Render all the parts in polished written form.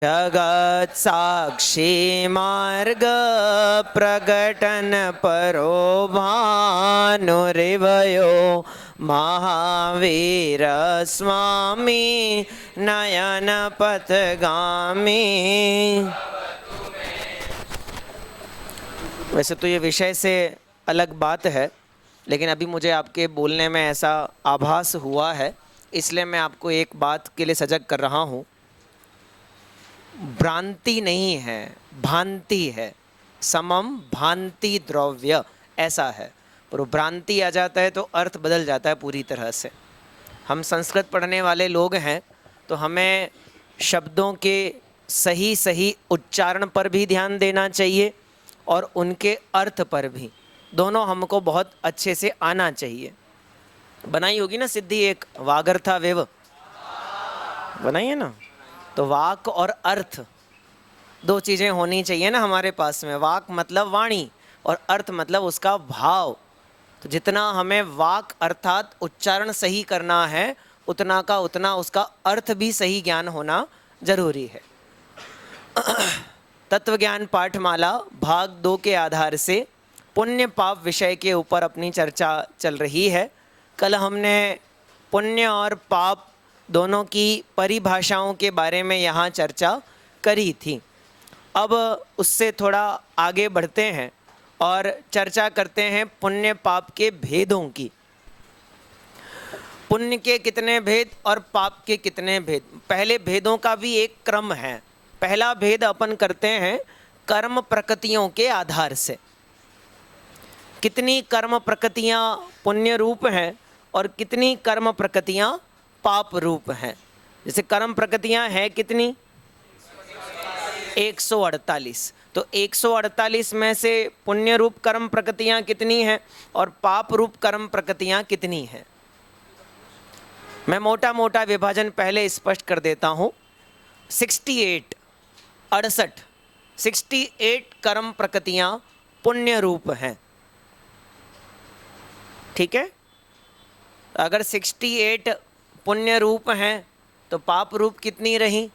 जगत साक्षी मार्ग प्रगटन परो भानुरिवयो महावीर स्वामी नयन पथगामी। वैसे तो ये विषय से अलग बात है, लेकिन अभी मुझे आपके बोलने में ऐसा आभास हुआ है, इसलिए मैं आपको एक बात के लिए सजग कर रहा हूँ। भ्रांति नहीं है, भांति है। समम भांति द्रव्य, ऐसा है। पर भ्रांति आ जाता है तो अर्थ बदल जाता है पूरी तरह से। हम संस्कृत पढ़ने वाले लोग हैं तो हमें शब्दों के सही सही उच्चारण पर भी ध्यान देना चाहिए और उनके अर्थ पर भी। दोनों हमको बहुत अच्छे से आना चाहिए। बनाई होगी ना सिद्धि एक, वागर्थावेव बनाई है ना। तो वाक और अर्थ दो चीज़ें होनी चाहिए ना हमारे पास में। वाक मतलब वाणी और अर्थ मतलब उसका भाव। तो जितना हमें वाक अर्थात उच्चारण सही करना है, उतना का उतना उसका अर्थ भी सही ज्ञान होना जरूरी है। तत्व ज्ञान पाठमाला भाग 2 के आधार से पुण्य पाप विषय के ऊपर अपनी चर्चा चल रही है। कल हमने पुण्य और पाप दोनों की परिभाषाओं के बारे में यहाँ चर्चा करी थी। अब उससे थोड़ा आगे बढ़ते हैं और चर्चा करते हैं पुण्य पाप के भेदों की। पुण्य के कितने भेद और पाप के कितने भेद। पहले भेदों का भी एक क्रम है। पहला भेद अपन करते हैं कर्म प्रकृतियों के आधार से। कितनी कर्म प्रकृतियाँ पुण्य रूप हैं और कितनी कर्म प्रकृतियाँ पाप रूप हैं। जैसे कर्म प्रकृतियाँ हैं कितनी, 148। तो 148 में से पुण्य रूप कर्म प्रकृतियाँ कितनी हैं और पाप रूप कर्म प्रकृतियाँ कितनी हैं। मैं मोटा मोटा विभाजन पहले स्पष्ट कर देता हूँ। 68 कर्म प्रकृतियाँ पुण्य रूप हैं, ठीक है। अगर 68 पुण्य रूप हैं तो पाप रूप कितनी रही,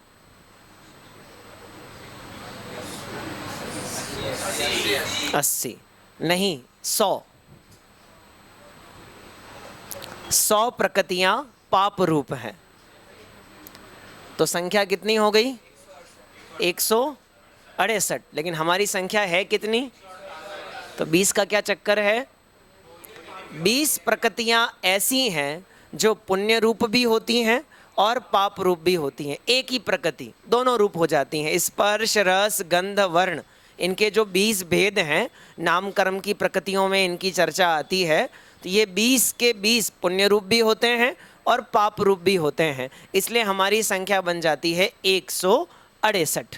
80 नहीं 100 प्रकृतियां पाप रूप हैं। तो संख्या कितनी हो गई, 168। लेकिन हमारी संख्या है कितनी, तो 20 का क्या चक्कर है। 20 प्रकृतियां ऐसी हैं जो पुण्य रूप भी होती हैं और पाप रूप भी होती हैं। एक ही प्रकृति दोनों रूप हो जाती हैं। स्पर्श रस गंध वर्ण, इनके जो 20 भेद हैं, नाम कर्म की प्रकृतियों में इनकी चर्चा आती है। तो ये 20 के 20 पुण्य रूप भी होते हैं और पाप रूप भी होते हैं। इसलिए हमारी संख्या बन जाती है 168।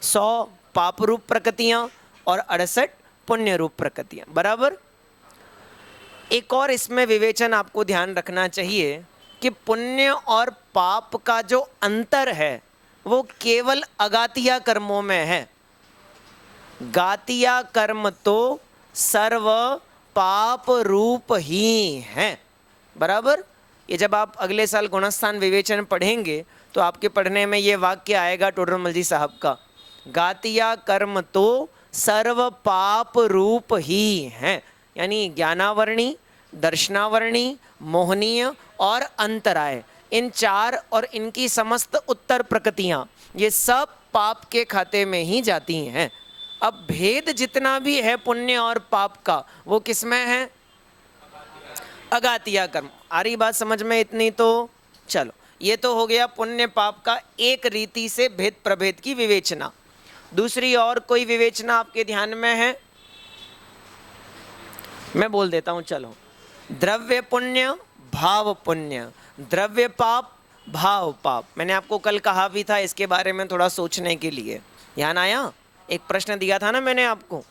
100 पाप रूप प्रकृतियाँ और 68 पुण्य रूप प्रकृतियाँ, बराबर। एक और इसमें विवेचन आपको ध्यान रखना चाहिए कि पुण्य और पाप का जो अंतर है वो केवल अगातिया कर्मों में है। गातिया कर्म तो सर्व पाप रूप ही हैं, बराबर। ये जब आप अगले साल गुणस्थान विवेचन पढ़ेंगे तो आपके पढ़ने में ये वाक्य आएगा टोडरमल जी साहब का, गातिया कर्म तो सर्व पाप रूप ही हैं। यानी ज्ञानावरणी, दर्शनावरणी, मोहनीय और अंतराय, इन चार और इनकी समस्त उत्तर प्रकृतियाँ ये सब पाप के खाते में ही जाती हैं। अब भेद जितना भी है पुण्य और पाप का, वो किस में है, अगातिया कर्म। आ रही बात समझ में इतनी। तो चलो, ये तो हो गया पुण्य पाप का एक रीति से भेद प्रभेद की विवेचना। दूसरी और कोई विवेचना आपके ध्यान में है, मैं बोल देता हूं, चलो। द्रव्य पुण्य, भाव पुण्य, द्रव्य पाप, भाव पाप। मैंने आपको कल कहा भी था इसके बारे में थोड़ा सोचने के लिए, ध्यान आया। एक प्रश्न दिया था ना मैंने आपको,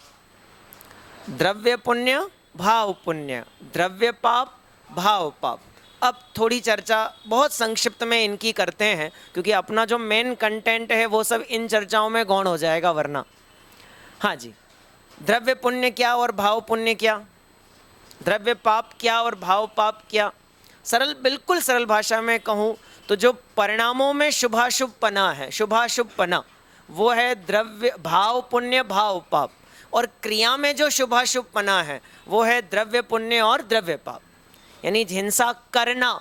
द्रव्य पुण्य, भाव पुण्य, द्रव्य पाप, भाव पाप। अब थोड़ी चर्चा बहुत संक्षिप्त में इनकी करते हैं, क्योंकि अपना जो मेन कंटेंट है वो सब इन चर्चाओं में गौण हो जाएगा वरना। हाँ जी, द्रव्य पुण्य क्या और भाव पुण्य क्या, द्रव्य पाप क्या और भाव पाप क्या। सरल, बिल्कुल सरल भाषा में कहूँ तो जो परिणामों में शुभाशुभ पना है, शुभाशुभ पना, वो है द्रव्य भाव पुण्य भाव पाप, और क्रिया में जो शुभाशुभ पना है वो है द्रव्य पुण्य और द्रव्य पाप। यानी हिंसा करना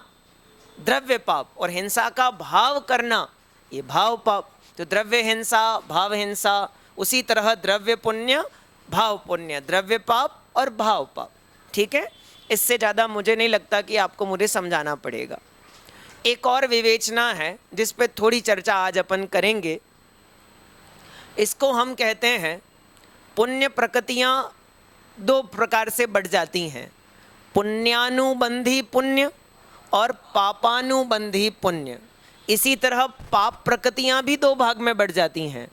द्रव्य पाप और हिंसा का भाव करना ये भाव पाप। तो द्रव्य हिंसा भाव हिंसा, उसी तरह द्रव्य पुण्य भाव पुण्य, द्रव्य पाप और भाव पाप। ठीक है, इससे ज़्यादा मुझे नहीं लगता कि आपको मुझे समझाना पड़ेगा। एक और विवेचना है जिस पे थोड़ी चर्चा आज अपन करेंगे। इसको हम कहते हैं पुण्य प्रकृतियाँ दो प्रकार से बढ़ जाती हैं, पुण्यानुबंधी पुण्य और पापानुबंधी पुण्य। इसी तरह पाप प्रकृतियाँ भी दो भाग में बढ़ जाती हैं,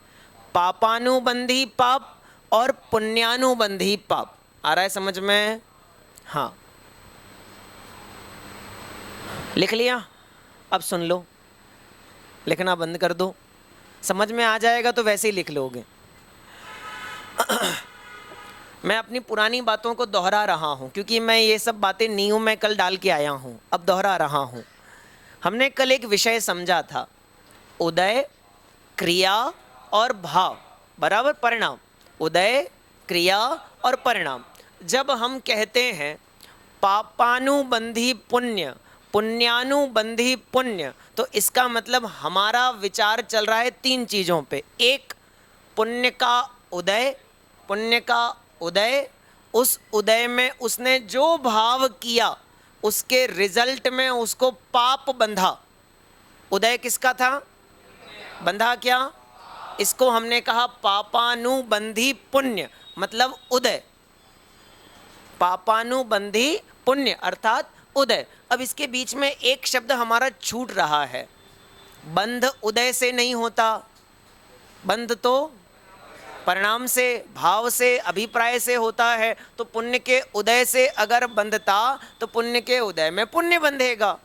पापानुबंधी पाप और पुण्यानुबंधी पाप। आ रहा है समझ में? हाँ, लिख लिया? अब सुन लो, लिखना बंद कर दो, समझ में आ जाएगा तो वैसे ही लिख लोगे। मैं अपनी पुरानी बातों को दोहरा रहा हूँ क्योंकि मैं ये सब बातें नींव में कल डाल के आया हूँ, अब दोहरा रहा हूँ। हमने कल एक विषय समझा था, उदय क्रिया और भाव बराबर परिणाम, उदय क्रिया और परिणाम। जब हम कहते हैं पापानुबंधी पुण्य पुण्यानुबंधी पुण्य, तो इसका मतलब हमारा विचार चल रहा है तीन चीज़ों पे। एक, पुण्य का उदय, पुण्य का उदय, उस उदय में उसने जो भाव किया उसके रिजल्ट में उसको पाप बंधा। उदय किसका था? बंधा क्या? इसको हमने कहा पापानुबंधी पुण्य, मतलब उदय, पापानुबंधी पुण्य अर्थात उदय। अब इसके बीच में एक शब्द हमारा छूट रहा है, बंध उदय से नहीं होता, बंध तो परिणाम से, भाव से, अभिप्राय से होता है। तो पुण्य के उदय से अगर बंधता तो पुण्य के उदय में पुण्य बंधेगा।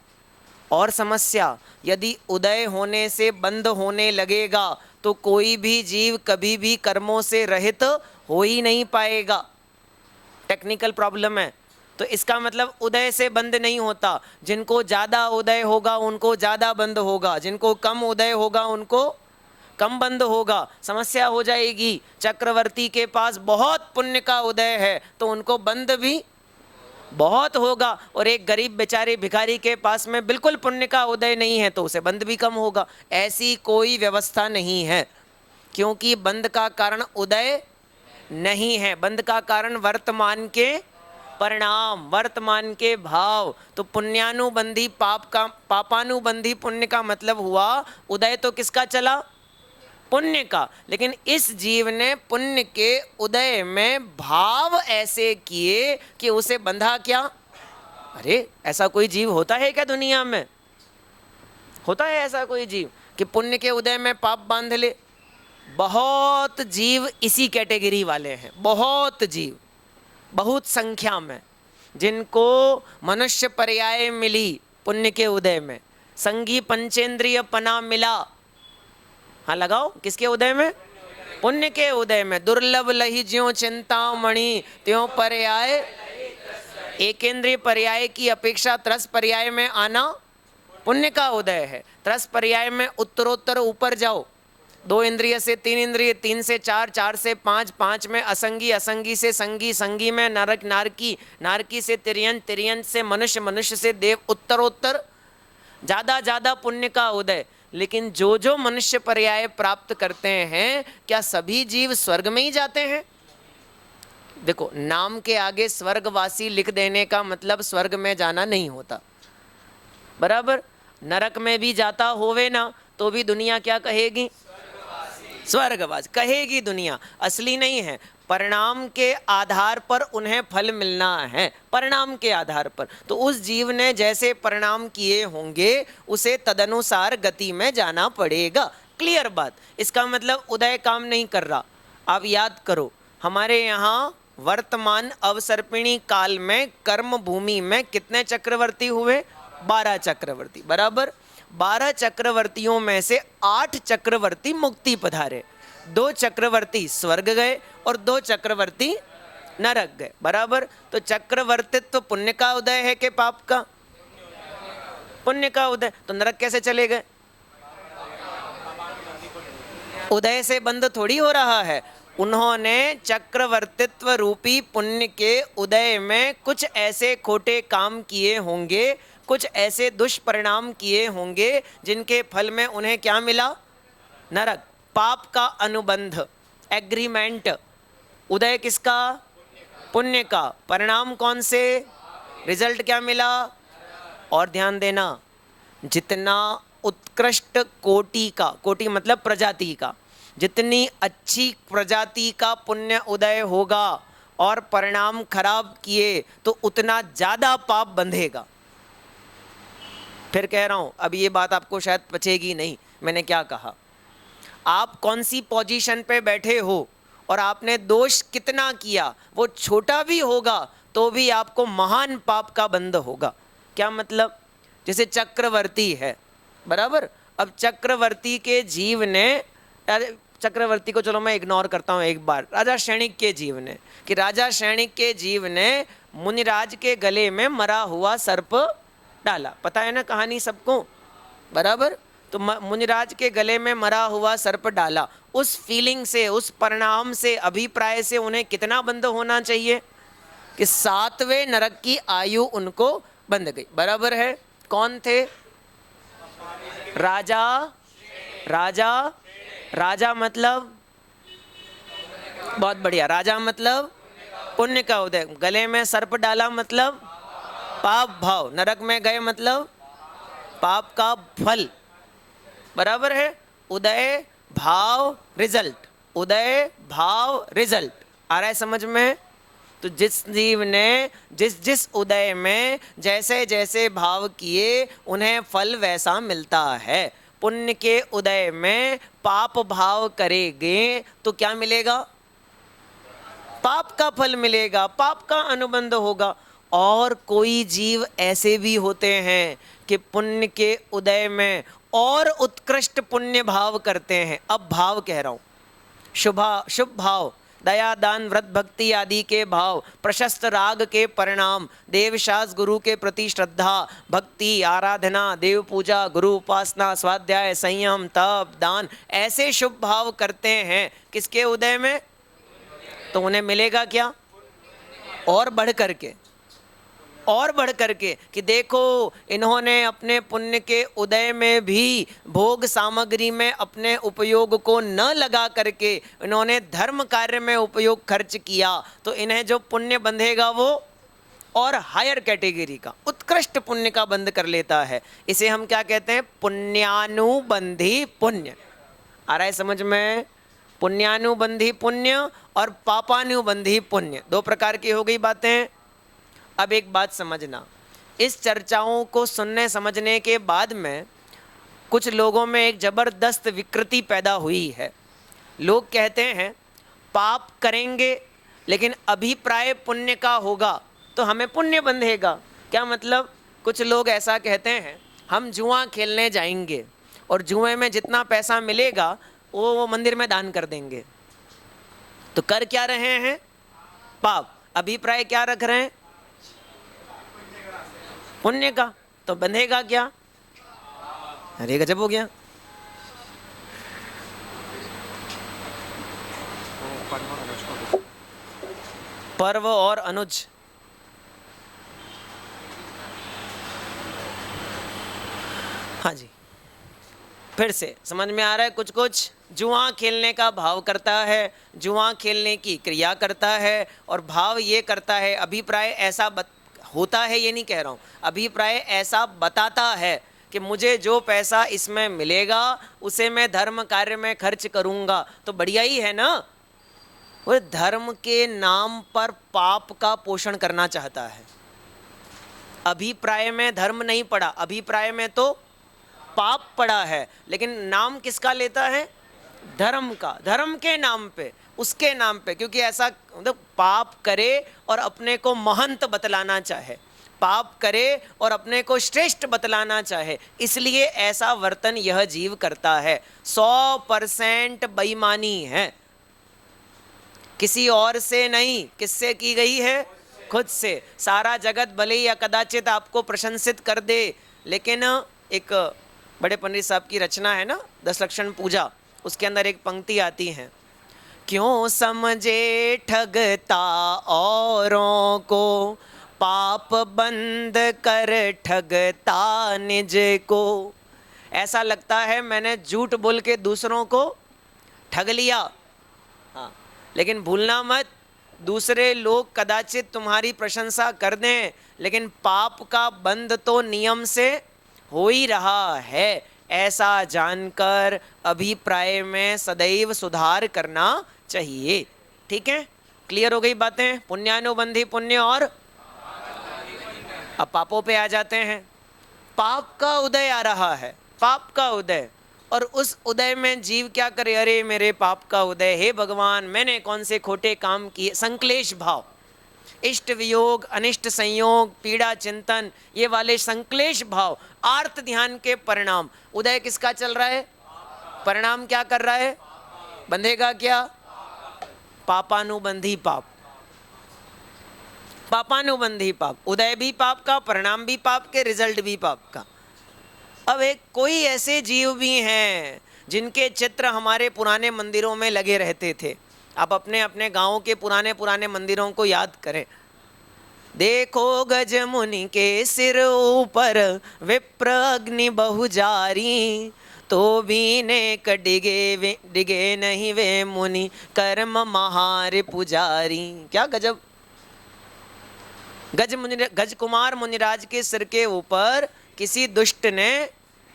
और समस्या, यदि उदय होने से बंध होने लगेगा तो कोई भी जीव कभी भी कर्मों से रहित हो ही नहीं पाएगा। टेक्निकल प्रॉब्लम है। तो इसका मतलब उदय से बंध नहीं होता, जिनको ज़्यादा उदय होगा उनको ज़्यादा बंध होगा, जिनको कम उदय होगा उनको कम बंध होगा। समस्या हो जाएगी, चक्रवर्ती के पास बहुत पुण्य का उदय है तो उनको बंध भी बहुत होगा, और एक गरीब बेचारे भिखारी के पास में बिल्कुल पुण्य का उदय नहीं है तो उसे बंध भी कम होगा। ऐसी कोई व्यवस्था नहीं है, क्योंकि बंध का कारण उदय नहीं है, बंध का कारण वर्तमान के परिणाम, वर्तमान के भाव। तो पुण्यानुबंधी पाप का, पापानुबंधी पुण्य का मतलब हुआ उदय तो किसका चला? पुण्य का। लेकिन इस जीव ने पुण्य के उदय में भाव ऐसे किए कि उसे बंधा क्या? अरे ऐसा कोई जीव होता है क्या दुनिया में? होता है ऐसा कोई जीव कि पुण्य के उदय में पाप बांध ले? बहुत जीव इसी कैटेगरी वाले हैं, बहुत जीव, बहुत संख्या में, जिनको मनुष्य पर्याय मिली पुण्य के उदय में, संगी पंचेंद्रिय पना मिला। हाँ लगाओ, किसके उदय में? पुण्य के उदय में। दुर्लभ लही ज्यों चिंतामणि त्यों पर्याय, एकेंद्रिय पर्याय की अपेक्षा त्रस पर्याय में आना पुण्य का उदय है। त्रस पर्याय में उत्तरोत्तर ऊपर जाओ, 2 इंद्रिय से 3 इंद्रिय, 3 से 4, 4 से 5, 5 में असंगी, असंगी से संगी, संगी में नरक नारकी, नारकी से तिर्यन, तिर्यन से मनुष्य, मनुष्य से देव, उत्तरोत्तर ज़्यादा ज़्यादा पुण्य का उदय। लेकिन जो जो मनुष्य पर्याय प्राप्त करते हैं, क्या सभी जीव स्वर्ग में ही जाते हैं? देखो, नाम के आगे स्वर्गवासी लिख देने का मतलब स्वर्ग में जाना नहीं होता, बराबर। नरक में भी जाता होवे ना तो भी दुनिया क्या कहेगी? स्वर्गवासी कहेगी दुनिया। असली नहीं है, परिणाम के आधार पर उन्हें फल मिलना है, परिणाम के आधार पर। तो उस जीव ने जैसे परिणाम किए होंगे उसे तदनुसार गति में जाना पड़ेगा। क्लियर बात? इसका मतलब उदय काम नहीं कर रहा। आप याद करो, हमारे यहाँ वर्तमान अवसर्पिणी काल में कर्म भूमि में कितने चक्रवर्ती हुए? 12 चक्रवर्ती, बराबर। 12 चक्रवर्तियों में से 8 चक्रवर्ती मुक्ति पधारे, 2 चक्रवर्ती स्वर्ग गए और 2 चक्रवर्ती नरक गए, बराबर। तो चक्रवर्तित्व पुण्य का उदय है कि पाप का? पुण्य का उदय। तो नरक कैसे चले गए? उदय से बंद थोड़ी हो रहा है। उन्होंने चक्रवर्तित्व रूपी पुण्य के उदय में कुछ ऐसे खोटे काम किए होंगे, कुछ ऐसे दुष्परिणाम किए होंगे जिनके फल में उन्हें क्या मिला? नरक। पाप का अनुबंध, एग्रीमेंट। उदय किसका? पुण्य का। परिणाम कौन से? रिजल्ट क्या मिला? और ध्यान देना, जितना उत्कृष्ट कोटि का, कोटि मतलब प्रजाति का, जितनी अच्छी प्रजाति का पुण्य उदय होगा और परिणाम खराब किए तो उतना ज़्यादा पाप बंधेगा। फिर कह रहा हूँ, अब ये बात आपको शायद पचेगी नहीं, मैंने क्या कहा। आप कौन सी पोजीशन पे बैठे हो और आपने दोष कितना किया, वो छोटा भी होगा तो भी आपको महान पाप का बंध होगा। क्या मतलब? जैसे चक्रवर्ती है, बराबर। अब चक्रवर्ती के जीव ने, चक्रवर्ती को चलो मैं इग्नोर करता हूँ एक बार, राजा सैनिक के जीव ने, कि राजा सैनिक के जीव ने मुनिराज के गले में मरा हुआ सर्प डाला। पता है ना कहानी सबको, बराबर। तो मुनिराज के गले में मरा हुआ सर्प डाला। उस फीलिंग से, उस परिणाम से, अभिप्राय से उन्हें कितना बंध होना चाहिए कि 7वें नरक की आयु उनको बंध गई, बराबर है। कौन थे? राजा। राजा, राजा मतलब, बहुत बढ़िया, राजा मतलब पुण्य का उदय। गले में सर्प डाला मतलब पाप भाव। नरक में गए मतलब पाप का फल, बराबर है। उदय भाव रिजल्ट, उदय भाव रिजल्ट। आ रहा है समझ में? तो जिस जीव ने जिस जिस उदय में जैसे जैसे भाव किए उन्हें फल वैसा मिलता है। पुण्य के उदय में पाप भाव करेंगे तो क्या मिलेगा? पाप का फल मिलेगा, पाप का अनुबंध होगा। और कोई जीव ऐसे भी होते हैं कि पुण्य के उदय में और उत्कृष्ट पुण्य भाव करते हैं। अब भाव कह रहा हूं, शुभ भाव, दया दान व्रत भक्ति आदि के भाव, प्रशस्त राग के परिणाम, देवशास गुरु के प्रति श्रद्धा भक्ति आराधना, देव पूजा, गुरु उपासना, स्वाध्याय, संयम, तप, दान, ऐसे शुभ भाव करते हैं किसके उदय में? तो उन्हें मिलेगा क्या? और बढ़ करके, और बढ़ करके कि देखो इन्होंने अपने पुण्य के उदय में भी भोग सामग्री में अपने उपयोग को न लगा करके इन्होंने धर्म कार्य में उपयोग खर्च किया, तो इन्हें जो पुण्य बंधेगा वो और हायर कैटेगरी का उत्कृष्ट पुण्य का बंध कर लेता है। इसे हम क्या कहते हैं? पुण्यानुबंधी पुण्य। आ रहा है समझ में? पुण्यानुबंधी पुण्य और पापानुबंधी पुण्य, दो प्रकार की हो गई बातें। अब एक बात समझना, इस चर्चाओं को सुनने समझने के बाद में कुछ लोगों में एक जबरदस्त विकृति पैदा हुई है। लोग कहते हैं पाप करेंगे लेकिन अभिप्राय पुण्य का होगा तो हमें पुण्य बंधेगा। क्या मतलब? कुछ लोग ऐसा कहते हैं हम जुआ खेलने जाएंगे और जुए में जितना पैसा मिलेगा वो मंदिर में दान कर देंगे। तो कर क्या रहे हैं? पाप। अभिप्राय क्या रख रहे हैं? पुण्य का। तो बंधेगा क्या? अरे गजब हो गया। पर्व और अनुज, हाँ जी, फिर से समझ में आ रहा है कुछ कुछ? जुआ खेलने का भाव करता है, जुआ खेलने की क्रिया करता है और भाव ये करता है, अभिप्राय ऐसा होता है, ये नहीं कह रहा हूँ, अभिप्राय ऐसा बताता है कि मुझे जो पैसा इसमें मिलेगा उसे मैं धर्म कार्य में खर्च करूँगा। तो बढ़िया ही है ना। वो धर्म के नाम पर पाप का पोषण करना चाहता है। अभिप्राय में धर्म नहीं पड़ा, अभिप्राय में तो पाप पड़ा है, लेकिन नाम किसका लेता है? धर्म का। धर्म के नाम पे, उसके नाम पे, क्योंकि ऐसा मतलब पाप करे और अपने को महंत बतलाना चाहे, पाप करे और अपने को श्रेष्ठ बतलाना चाहे, इसलिए ऐसा वर्तन यह जीव करता है। 100% बेईमानी है, किसी और से नहीं। किससे की गई है? खुद से। सारा जगत भले या कदाचित आपको प्रशंसित कर दे, लेकिन एक बड़े पंडित साहब की रचना है ना 10 लक्षण पूजा, उसके अंदर एक पंक्ति आती है, क्यों समझे ठगता औरों को, पाप बंद कर ठगता निज को। ऐसा लगता है मैंने झूठ बोल के दूसरों को ठग लिया, हाँ, लेकिन भूलना मत, दूसरे लोग कदाचित तुम्हारी प्रशंसा कर दें, लेकिन पाप का बंद तो नियम से हो ही रहा है। ऐसा जानकर अभिप्राय में सदैव सुधार करना चाहिए। ठीक है, क्लियर हो गई बातें? पुण्यानुबंधी पुण्य और अब पापों पे आ जाते हैं। पाप का उदय आ रहा है, पाप का उदय, और उस उदय में जीव क्या करे, अरे मेरे पाप का उदय, हे भगवान मैंने कौन से खोटे काम किए। संक्लेश भाव, इष्ट वियोग, अनिष्ट संयोग, पीड़ा चिंतन, ये वाले संक्लेश भाव, आर्त ध्यान के परिणाम। उदय किसका चल रहा है? परिणाम क्या कर रहा है? बंधेगा क्या? पापानुबंधी पाप, पापानुबंधी पाप। उदय भी पाप का, परिणाम भी पाप के, रिजल्ट भी पाप का। अब एक कोई ऐसे जीव भी हैं जिनके चित्र हमारे पुराने मंदिरों में लगे रहते थे। आप अपने अपने गांवों के पुराने पुराने मंदिरों को याद करें। देखो गज मुनि के सिर ऊपर विप्र अग्नि बहुजारी, तो भी नेक डिगे नहीं वे मुनि कर्म महार पुजारी। क्या गजब! गज कुमार मुनिराज के सिर के ऊपर किसी दुष्ट ने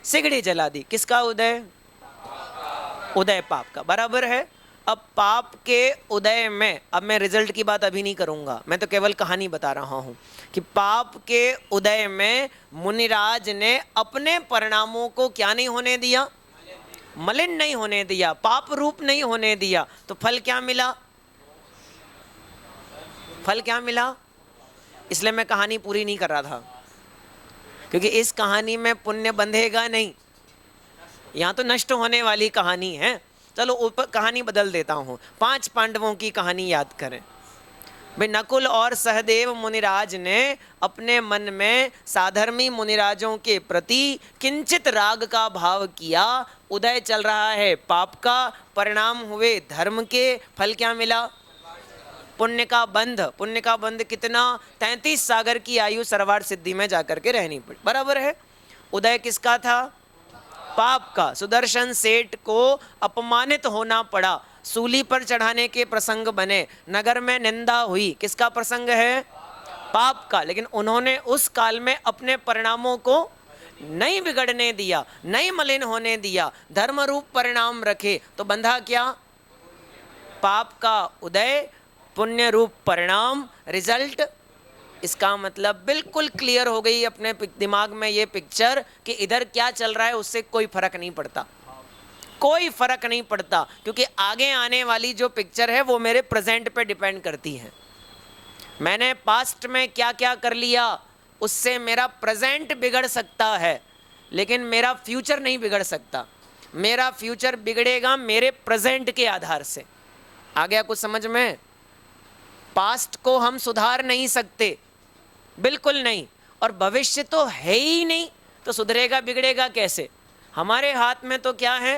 सिगड़ी जला दी। किसका उदय? उदय पाप का, बराबर है। अब पाप के उदय में, अब मैं रिजल्ट की बात अभी नहीं करूंगा, मैं तो केवल कहानी बता रहा हूं कि पाप के उदय में मुनिराज ने अपने परिणामों को क्या नहीं होने दिया? मलिन नहीं होने दिया, पाप रूप नहीं होने दिया। तो फल क्या मिला? फल क्या मिला? इसलिए मैं कहानी पूरी नहीं कर रहा था, क्योंकि इस कहानी में पुण्य बंधेगा नहीं, यहाँ तो नष्ट होने वाली कहानी है। चलो ऊपर कहानी बदल देता हूँ। 5 पांडवों की कहानी याद करें भाई। नकुल और सहदेव मुनिराज ने अपने मन में साधर्मी मुनिराजों के प्रति किंचित राग का भाव किया। उदय चल रहा है पाप का, परिणाम हुए धर्म के, फल क्या मिला? पुण्य का बंध। पुण्य का बंध कितना? 33 सागर की आयु सरवार सिद्धि में जाकर के रहनी पड़ी, बराबर है। उदय किसका था? पाप का। सुदर्शन सेठ को अपमानित होना पड़ा, सूली पर चढ़ाने के प्रसंग बने, नगर में निंदा हुई। किसका प्रसंग है? पाप का। लेकिन उन्होंने उस काल में अपने परिणामों को नहीं बिगड़ने दिया, नहीं मलिन होने दिया, धर्म रूप परिणाम रखे। तो बंधा क्या? पाप का उदय, पुण्य रूप परिणाम, रिजल्ट। इसका मतलब बिल्कुल क्लियर हो गई अपने दिमाग में ये पिक्चर कि इधर क्या चल रहा है उससे कोई फर्क नहीं पड़ता, कोई फर्क नहीं पड़ता, क्योंकि आगे आने वाली जो पिक्चर है वो मेरे प्रेजेंट पे डिपेंड करती है। मैंने पास्ट में क्या क्या कर लिया उससे मेरा प्रेजेंट बिगड़ सकता है, लेकिन मेरा फ्यूचर नहीं बिगड़ सकता। मेरा फ्यूचर बिगड़ेगा मेरे प्रेजेंट के आधार से। आ गया कुछ समझ में? पास्ट को हम सुधार नहीं सकते, बिल्कुल नहीं, और भविष्य तो है ही नहीं, तो सुधरेगा बिगड़ेगा कैसे? हमारे हाथ में तो क्या है?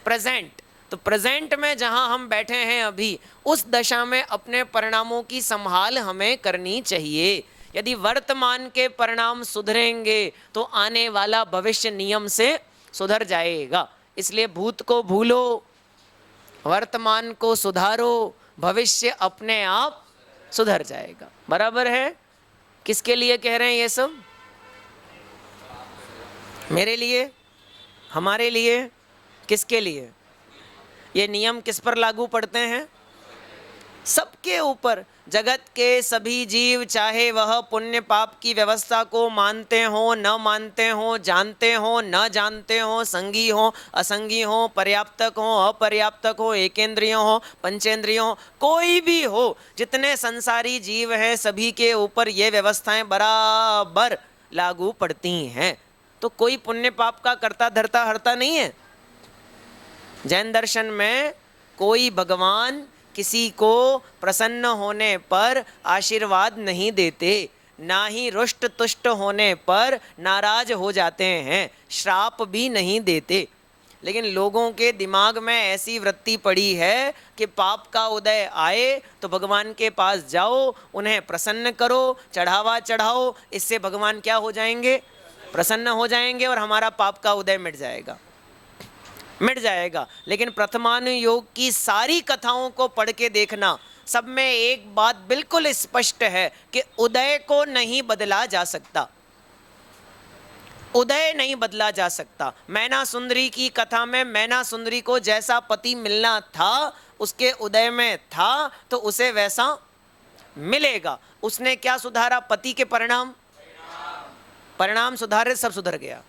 प्रेजेंट। तो प्रेजेंट में जहां हम बैठे हैं अभी, उस दशा में अपने परिणामों की संभाल हमें करनी चाहिए। यदि वर्तमान के परिणाम सुधरेंगे तो आने वाला भविष्य नियम से सुधर जाएगा। इसलिए भूत को भूलो, वर्तमान को सुधारो, भविष्य अपने आप सुधर जाएगा, बराबर है। किसके लिए कह रहे हैं ये सब? मेरे लिए, हमारे लिए, किसके लिए? ये नियम किस पर लागू पड़ते हैं? सबके ऊपर। जगत के सभी जीव, चाहे वह पुण्य पाप की व्यवस्था को मानते हो न मानते हो, जानते हो न जानते हो, संगी हो असंगी हो, पर्याप्तक हो अपर्याप्तक हो, एकेंद्रिय हो पंचेंद्रिय हो, कोई भी हो, जितने संसारी जीव हैं सभी के ऊपर ये व्यवस्थाएं बराबर लागू पड़ती हैं। तो कोई पुण्य पाप का करता धरता हरता नहीं है। जैन दर्शन में कोई भगवान किसी को प्रसन्न होने पर आशीर्वाद नहीं देते, ना ही रुष्ट तुष्ट होने पर नाराज हो जाते हैं, श्राप भी नहीं देते। लेकिन लोगों के दिमाग में ऐसी वृत्ति पड़ी है कि पाप का उदय आए तो भगवान के पास जाओ, उन्हें प्रसन्न करो, चढ़ावा चढ़ाओ, इससे भगवान क्या हो जाएंगे? प्रसन्न हो जाएंगे और हमारा पाप का उदय मिट जाएगा, मिट जाएगा। लेकिन प्रथमानुयोग की सारी कथाओं को पढ़ के देखना, सब में एक बात बिल्कुल स्पष्ट है कि उदय को नहीं बदला जा सकता, उदय नहीं बदला जा सकता। मैना सुंदरी की कथा में मैना सुंदरी को जैसा पति मिलना था उसके उदय में था तो उसे वैसा मिलेगा। उसने क्या सुधारा? पति के परिणाम, परिणाम सुधारे, सब सुधर गया,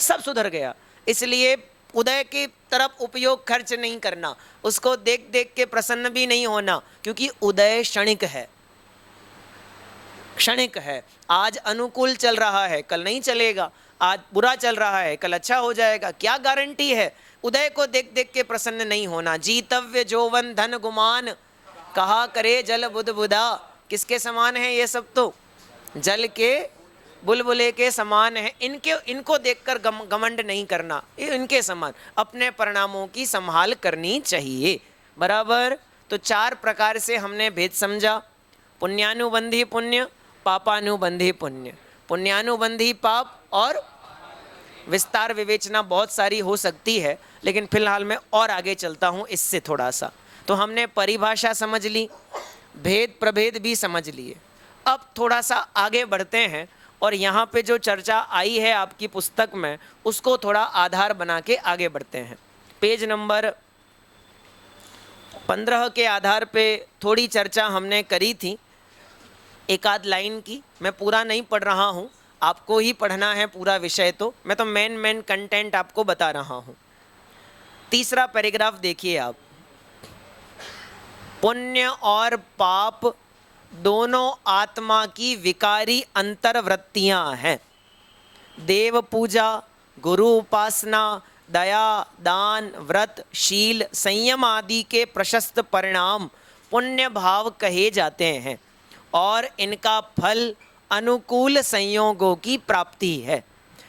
सब सुधर गया। इसलिए उदय की तरफ उपयोग खर्च नहीं करना, उसको देख देख के प्रसन्न भी नहीं होना, क्योंकि उदय क्षणिक है, क्षणिक है। आज अनुकूल चल रहा है, कल नहीं चलेगा, आज बुरा चल रहा है, कल अच्छा हो जाएगा, क्या गारंटी है? उदय को देख देख के प्रसन्न नहीं होना। जीतव्य जोवन धन गुमान, कहा करे जल बुध बुधा। किसके समान है ये सब? तो जल के बुलबुले के समान है। इनको देखकर घमंड नहीं करना, ये इनके समान। अपने परिणामों की संभाल करनी चाहिए, बराबर। तो 4 प्रकार से हमने भेद समझा। पुण्यानुबंधी पुण्य, पापानुबंधी पुण्य, पुण्यानुबंधी पाप, और विस्तार विवेचना बहुत सारी हो सकती है, लेकिन फिलहाल मैं और आगे चलता हूँ इससे थोड़ा सा। तो हमने परिभाषा समझ ली, भेद प्रभेद भी समझ लिए। अब थोड़ा सा आगे बढ़ते हैं और यहाँ पे जो चर्चा आई है आपकी पुस्तक में उसको थोड़ा आधार बना के आगे बढ़ते हैं। पेज नंबर 15 के आधार पे थोड़ी चर्चा हमने करी थी, एक आध लाइन की। मैं पूरा नहीं पढ़ रहा हूँ, आपको ही पढ़ना है पूरा विषय, तो मैं तो मेन कंटेंट आपको बता रहा हूँ। तीसरा पैराग्राफ देखिए आप। पुण्य और पाप दोनों आत्मा की विकारी अंतर्वृत्तियां हैं। देव पूजा, गुरु उपासना, दया, दान, व्रत, शील, संयम आदि के प्रशस्त परिणाम पुण्य भाव कहे जाते हैं और इनका फल अनुकूल संयोगों की प्राप्ति है।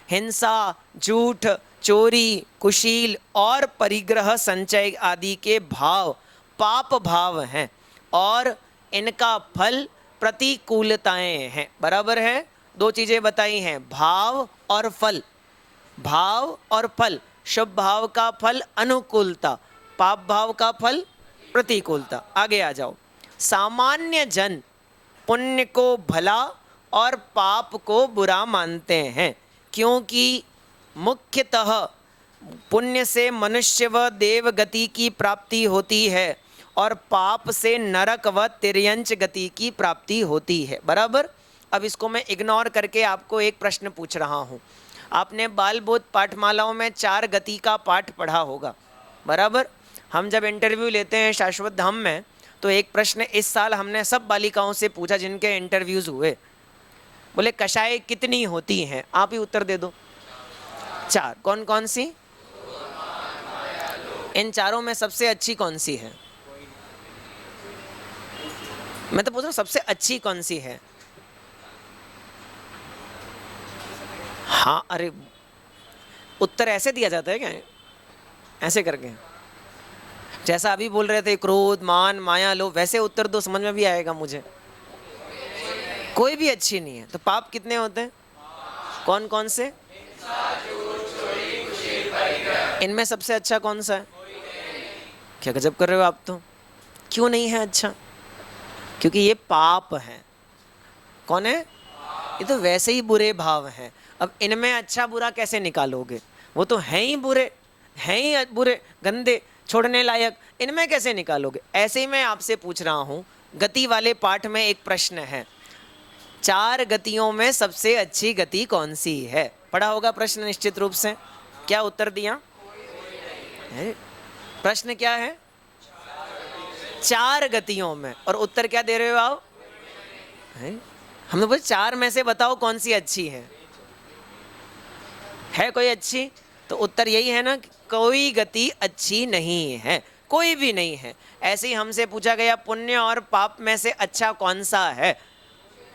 हिंसा, झूठ, चोरी, कुशील और परिग्रह संचय आदि के भाव पाप भाव हैं और इनका फल प्रतिकूलताएं हैं। बराबर है? 2 चीज़ें बताई हैं, भाव और फल। भाव और फल, शुभ भाव का फल अनुकूलता, पाप भाव का फल प्रतिकूलता। आगे आ जाओ। सामान्य जन पुण्य को भला और पाप को बुरा मानते हैं, क्योंकि मुख्यतः पुण्य से मनुष्य व देव गति की प्राप्ति होती है और पाप से नरक व तिर्यंच गति की प्राप्ति होती है। बराबर। अब इसको मैं इग्नोर करके आपको एक प्रश्न पूछ रहा हूँ। आपने बाल बोध पाठमालाओं में 4 गति का पाठ पढ़ा होगा, बराबर। हम जब इंटरव्यू लेते हैं शाश्वत धाम में, तो एक प्रश्न इस साल हमने सब बालिकाओं से पूछा जिनके इंटरव्यूज़ हुए। बोले कषाय कितनी होती हैं? आप ही उत्तर दे दो। 4। कौन कौन सी? इन चारों में सबसे अच्छी कौन सी है? मैं तो पूछ रहा हूँ सबसे अच्छी कौन सी है? हाँ, अरे उत्तर ऐसे दिया जाता है क्या? ऐसे करके, जैसा अभी बोल रहे थे, क्रोध, मान, माया, लोभ, वैसे उत्तर दो, समझ में भी आएगा मुझे। कोई भी अच्छी नहीं है। तो पाप कितने होते हैं? कौन कौन से? इनमें सबसे अच्छा कौन सा है? क्या गजब कर रहे हो आप तो। क्यों नहीं है अच्छा? क्योंकि ये पाप है। कौन है? ये तो वैसे ही बुरे भाव हैं। अब इनमें अच्छा बुरा कैसे निकालोगे? वो तो हैं ही बुरे, हैं ही बुरे, गंदे, छोड़ने लायक। इनमें कैसे निकालोगे? ऐसे ही मैं आपसे पूछ रहा हूँ, गति वाले पाठ में एक प्रश्न है, 4 गतियों में सबसे अच्छी गति कौन सी है? पढ़ा होगा प्रश्न निश्चित रूप से। क्या उत्तर दिया? प्रश्न क्या है? 4 गतियों में। और उत्तर क्या दे रहे हो आप? हमने बोले 4 में से बताओ कौन सी अच्छी है? कोई अच्छी? तो उत्तर यही है ना, कोई गति अच्छी नहीं है, कोई भी नहीं है। ऐसे ही हमसे पूछा गया पुण्य और पाप में से अच्छा कौन सा है,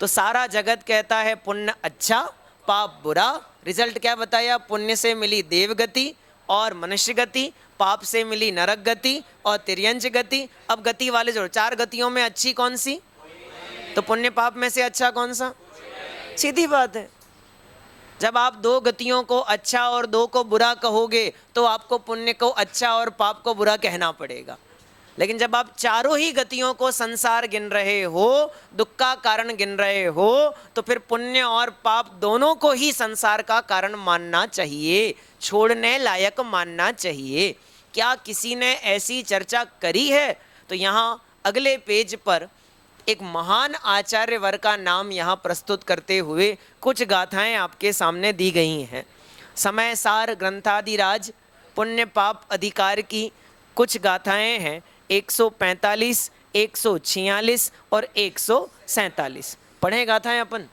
तो सारा जगत कहता है पुण्य अच्छा, पाप बुरा। रिजल्ट क्या बताया? पुण्य से मिली देव गति और मनुष्य गति, पाप से मिली नरक गति और तिर्यंच गति। अब गति वाले जोड़ो, 4 गतियों में अच्छी कौन सी? तो पुण्य पाप में से अच्छा कौन सा? सीधी बात है। जब आप 2 गतियों को अच्छा और 2 को बुरा कहोगे तो आपको पुण्य को अच्छा और पाप को बुरा कहना पड़ेगा। लेकिन जब आप चारों ही गतियों को संसार गिन रहे हो, दुख का कारण गिन रहे हो, तो फिर पुण्य और पाप दोनों को ही संसार का कारण मानना चाहिए, छोड़ने लायक मानना चाहिए। क्या किसी ने ऐसी चर्चा करी है? तो यहाँ अगले पेज पर एक महान आचार्य वर का नाम यहाँ प्रस्तुत करते हुए कुछ गाथाएं आपके सामने दी गई हैं। समय सार ग्रंथादिराज पुण्य पाप अधिकार की कुछ गाथाएं हैं, 145, 146 और 147। पढ़ें गाथाएं अपन?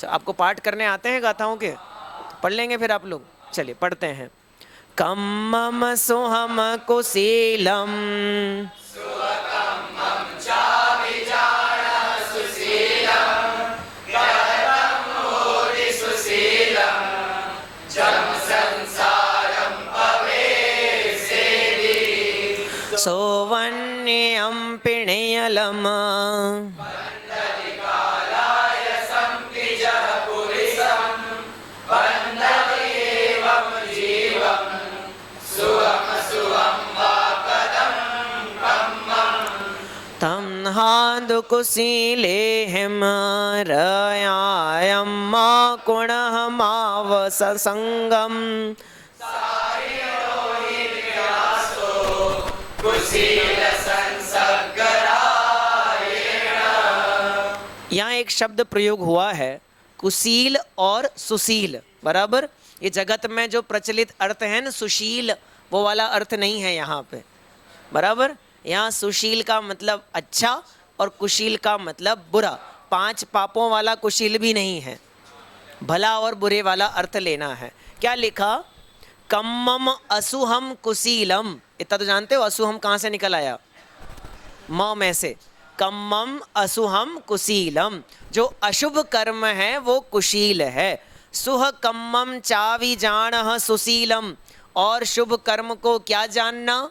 आपको पाठ करने आते हैं गाथाओं के? तो पढ़ लेंगे फिर आप लोग। चलिए पढ़ते हैं। कम्मम सुहम कुशीलम सोवन्यं पिणयलम तं हादुकुशीले हिमरयायं मा कुणः मावससंगम यहाँ एक शब्द प्रयोग हुआ है, कुशील और सुशील, बराबर। ये जगत में जो प्रचलित अर्थ है ना, सुशील, वो वाला अर्थ नहीं है यहाँ पे, बराबर। यहाँ सुशील का मतलब अच्छा और कुशील का मतलब बुरा। 5 पापों वाला कुशील भी नहीं है, भला और बुरे वाला अर्थ लेना है। क्या लिखा? कम्मम असुहम कुशीलम। इतना तो जानते हो, असुहम कहाँ से निकल आया? म में से। कम्मम असुहम कुशीलम, जो अशुभ कर्म है वो कुशील है। सुह कम्मम चावि जान सुशीलम, और शुभ कर्म को क्या जानना?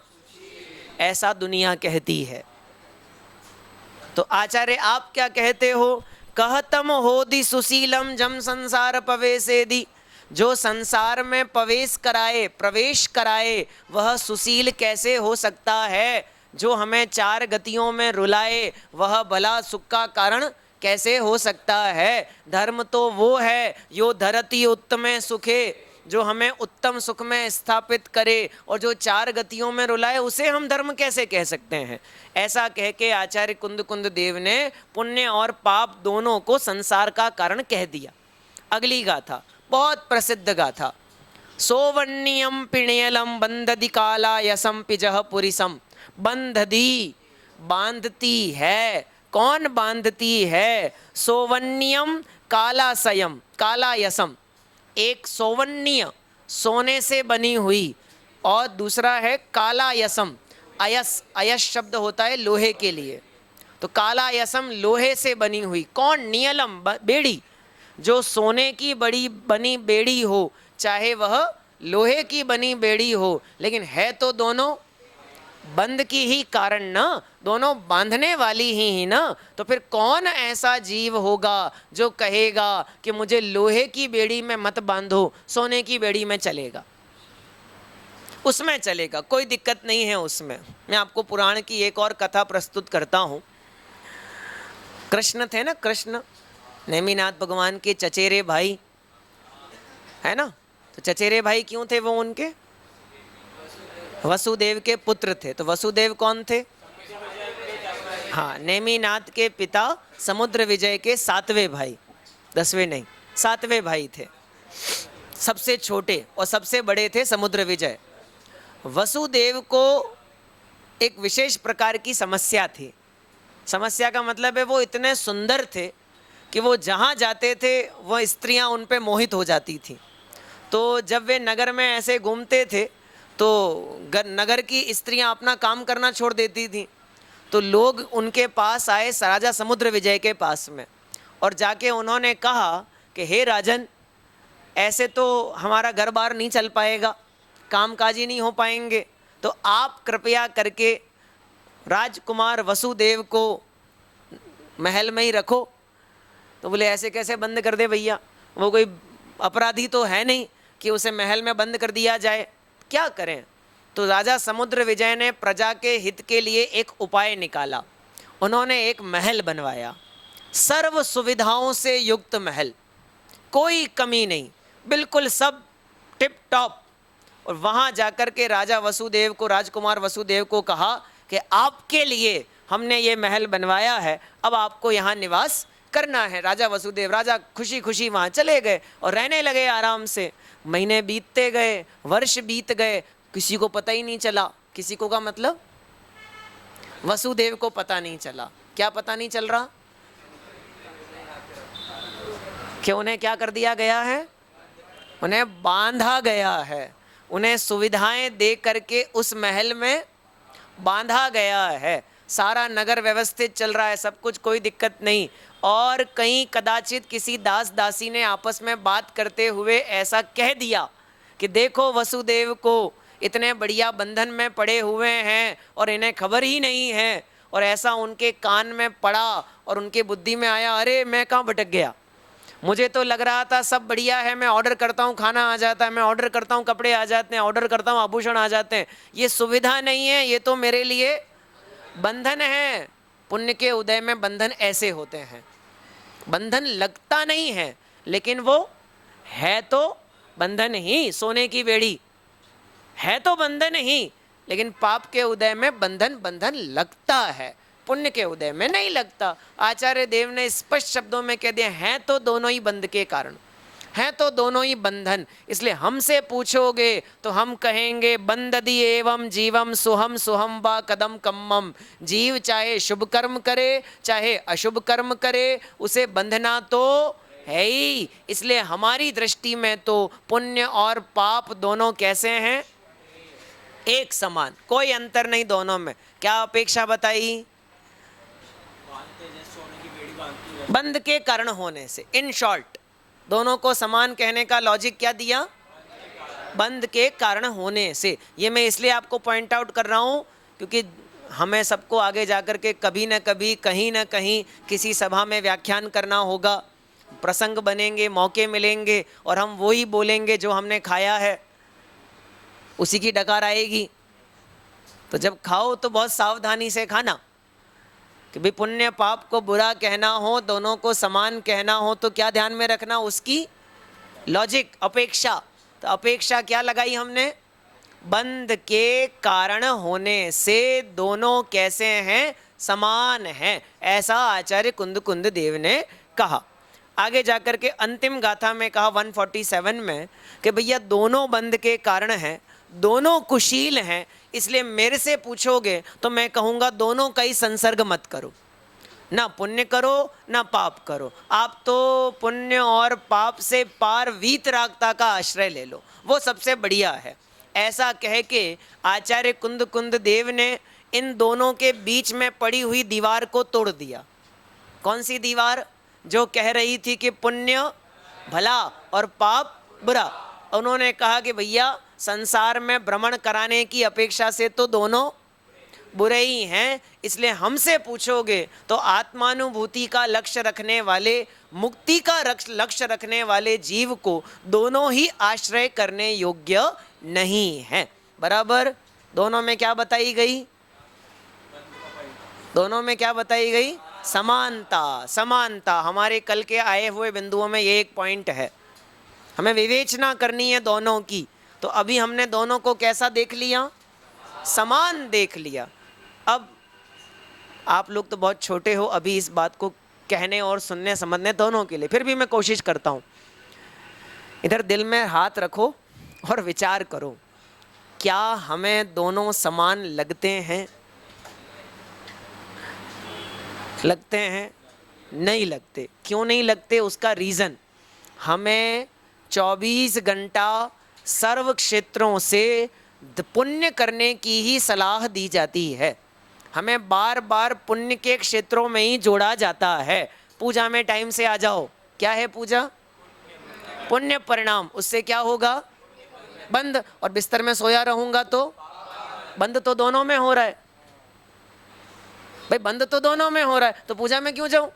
ऐसा दुनिया कहती है। तो आचार्य आप क्या कहते हो? कहतम होदि सुशीलम जम संसार पवेसेदि, जो संसार में प्रवेश कराए वह सुशील कैसे हो सकता है? जो हमें 4 गतियों में रुलाए वह भला सुख का कारण कैसे हो सकता है? धर्म तो वो है यो धरती उत्तमे सुखे, जो हमें उत्तम सुख में स्थापित करे, और जो 4 गतियों में रुलाए उसे हम धर्म कैसे कह सकते हैं? ऐसा कह के आचार्य कुंद देव ने पुण्य और पाप दोनों को संसार का कारण कह दिया। अगली गाथा बहुत प्रसिद्ध गाथा। सोवन्यम पिणयलम बंधदि काला यसम पिजह पुरिसम। बंधदी, बांधती है। कौन बांधती है? सोवन्यम कालासयम, काला यसम। एक सोवन्य, सोने से बनी हुई, और दूसरा है काला यसम, अयस। अयस शब्द होता है लोहे के लिए, तो काला यसम लोहे से बनी हुई। कौन? नियलम, बेड़ी। जो सोने की बड़ी बनी बेड़ी हो, चाहे वह लोहे की बनी बेड़ी हो, लेकिन है तो दोनों बंध की ही कारण ना, दोनों बांधने वाली ही ना। तो फिर कौन ऐसा जीव होगा जो कहेगा कि मुझे लोहे की बेड़ी में मत बांधो, सोने की बेड़ी में चलेगा? उसमें चलेगा, कोई दिक्कत नहीं है उसमें। मैं आपको पुराण की एक और कथा प्रस्तुत करता हूँ। कृष्ण थे ना, कृष्ण नेमिनाथ भगवान के चचेरे भाई है ना। तो चचेरे भाई क्यों थे वो? उनके वसुदेव के पुत्र थे। तो वसुदेव कौन थे? हाँ, नेमिनाथ के पिता समुद्र विजय के 7वें भाई, 10वें नहीं, 7वें भाई थे। सबसे छोटे और सबसे बड़े थे समुद्र विजय। वसुदेव को एक विशेष प्रकार की समस्या थी। समस्या का मतलब है वो इतने सुंदर थे कि वो जहाँ जाते थे वह स्त्रियाँ उन पे मोहित हो जाती थी। तो जब वे नगर में ऐसे घूमते थे तो नगर की स्त्रियाँ अपना काम करना छोड़ देती थी। तो लोग उनके पास आए, राजा समुद्र विजय के पास में, और जाके उन्होंने कहा कि हे राजन, ऐसे तो हमारा घर बार नहीं चल पाएगा, कामकाजी नहीं हो पाएंगे, तो आप कृपया करके राजकुमार वसुदेव को महल में ही रखो। तो बोले ऐसे कैसे बंद कर दे भैया, वो कोई अपराधी तो है नहीं कि उसे महल में बंद कर दिया जाए, क्या करें। तो राजा समुद्र विजय ने प्रजा के हित के लिए एक उपाय निकाला। उन्होंने एक महल बनवाया, सर्व सुविधाओं से युक्त महल, कोई कमी नहीं, बिल्कुल सब टिप टॉप। और वहाँ जाकर के राजा वसुदेव को, राजकुमार वसुदेव को कहा कि आपके लिए हमने ये महल बनवाया है, अब आपको यहाँ निवास करना है। राजा वसुदेव, राजा खुशी खुशी वहाँ चले गए और रहने लगे आराम से। महीने बीतते गए, वर्ष बीत गए, किसी को पता ही नहीं चला। किसी को का मतलब वसुदेव को पता नहीं चला। क्या पता नहीं चल रहा कि उन्हें क्या कर दिया गया है, उन्हें बांधा गया है, उन्हें सुविधाएं दे करके उस महल में बांधा गया है। सारा नगर व्यवस्थित चल रहा है, सब कुछ, कोई दिक्कत नहीं। और कहीं कदाचित किसी दास दासी ने आपस में बात करते हुए ऐसा कह दिया कि देखो वसुदेव को इतने बढ़िया बंधन में पड़े हुए हैं और इन्हें खबर ही नहीं है। और ऐसा उनके कान में पड़ा और उनके बुद्धि में आया, अरे मैं कहाँ भटक गया, मुझे तो लग रहा था सब बढ़िया है, मैं ऑर्डर करता हूँ खाना आ जाता है, मैं ऑर्डर करता हूँ कपड़े आ जाते हैं, ऑर्डर करता हूँ आभूषण आ जाते हैं, ये सुविधा नहीं है, ये तो मेरे लिए बंधन है। पुण्य के उदय में बंधन ऐसे होते हैं, बंधन लगता नहीं है लेकिन वो है तो बंधन ही। सोने की बेड़ी है तो बंधन ही, लेकिन पाप के उदय में बंधन बंधन लगता है, पुण्य के उदय में नहीं लगता। आचार्य देव ने स्पष्ट शब्दों में कह दिया, हैं तो दोनों ही बंध के कारण, हैं तो दोनों ही बंधन। इसलिए हमसे पूछोगे तो हम कहेंगे बंददी एवं जीवम सुहम सुहम व कदम कम्मम। जीव चाहे शुभ कर्म करे चाहे अशुभ कर्म करे, उसे बंधना तो है ही। इसलिए हमारी दृष्टि में तो पुण्य और पाप दोनों कैसे हैं, एक समान, कोई अंतर नहीं दोनों में। क्या अपेक्षा बताई, बंध के कारण होने से। इन शॉर्ट दोनों को समान कहने का लॉजिक क्या दिया, बंध के कारण होने से। ये मैं इसलिए आपको पॉइंट आउट कर रहा हूँ क्योंकि हमें सबको आगे जाकर के कभी न कभी कहीं न कहीं किसी सभा में व्याख्यान करना होगा, प्रसंग बनेंगे, मौके मिलेंगे और हम वही बोलेंगे जो हमने खाया है, उसी की डकार आएगी। तो जब खाओ तो बहुत सावधानी से खाना कि भी पुण्य पाप को बुरा कहना हो, दोनों को समान कहना हो तो क्या ध्यान में रखना, उसकी लॉजिक, अपेक्षा। तो अपेक्षा क्या लगाई हमने, बंध के कारण होने से दोनों कैसे हैं, समान हैं, ऐसा आचार्य कुंद कुंद देव ने कहा। आगे जाकर के अंतिम गाथा में कहा 147 में कि भैया दोनों बंध के कारण हैं, दोनों कुशील हैं, इसलिए मेरे से पूछोगे तो मैं कहूँगा दोनों का ही संसर्ग मत करो, ना पुण्य करो ना पाप करो। आप तो पुण्य और पाप से पार वीतरागता का आश्रय ले लो, वो सबसे बढ़िया है। ऐसा कह के आचार्य कुंद कुंद देव ने इन दोनों के बीच में पड़ी हुई दीवार को तोड़ दिया। कौन सी दीवार, जो कह रही थी कि पुण्य भला और पाप बुरा। उन्होंने कहा कि भैया संसार में भ्रमण कराने की अपेक्षा से तो दोनों बुरे ही हैं, इसलिए हमसे पूछोगे तो आत्मानुभूति का लक्ष्य रखने वाले, मुक्ति का लक्ष्य रखने वाले जीव को दोनों ही आश्रय करने योग्य नहीं है। बराबर। दोनों में क्या बताई गई, दोनों में क्या बताई गई, समानता। समानता हमारे कल के आए हुए बिंदुओं में ये एक पॉइंट है, हमें विवेचना करनी है दोनों की। तो अभी हमने दोनों को कैसा देख लिया, समान देख लिया। अब आप लोग तो बहुत छोटे हो अभी इस बात को कहने और सुनने समझने दोनों के लिए, फिर भी मैं कोशिश करता हूँ। इधर दिल में हाथ रखो और विचार करो, क्या हमें दोनों समान लगते हैं, लगते हैं, नहीं लगते। क्यों नहीं लगते, उसका रीज़न, हमें 24 घंटा सर्व क्षेत्रों से पुण्य करने की ही सलाह दी जाती है। हमें बार बार पुण्य के क्षेत्रों में ही जोड़ा जाता है। पूजा में टाइम से आ जाओ, क्या है पूजा, पुण्य परिणाम, उससे क्या होगा, बंद, और बिस्तर में सोया रहूंगा तो बंद तो दोनों में हो रहा है भाई, बंद तो दोनों में हो रहा है, तो पूजा में क्यों जाऊं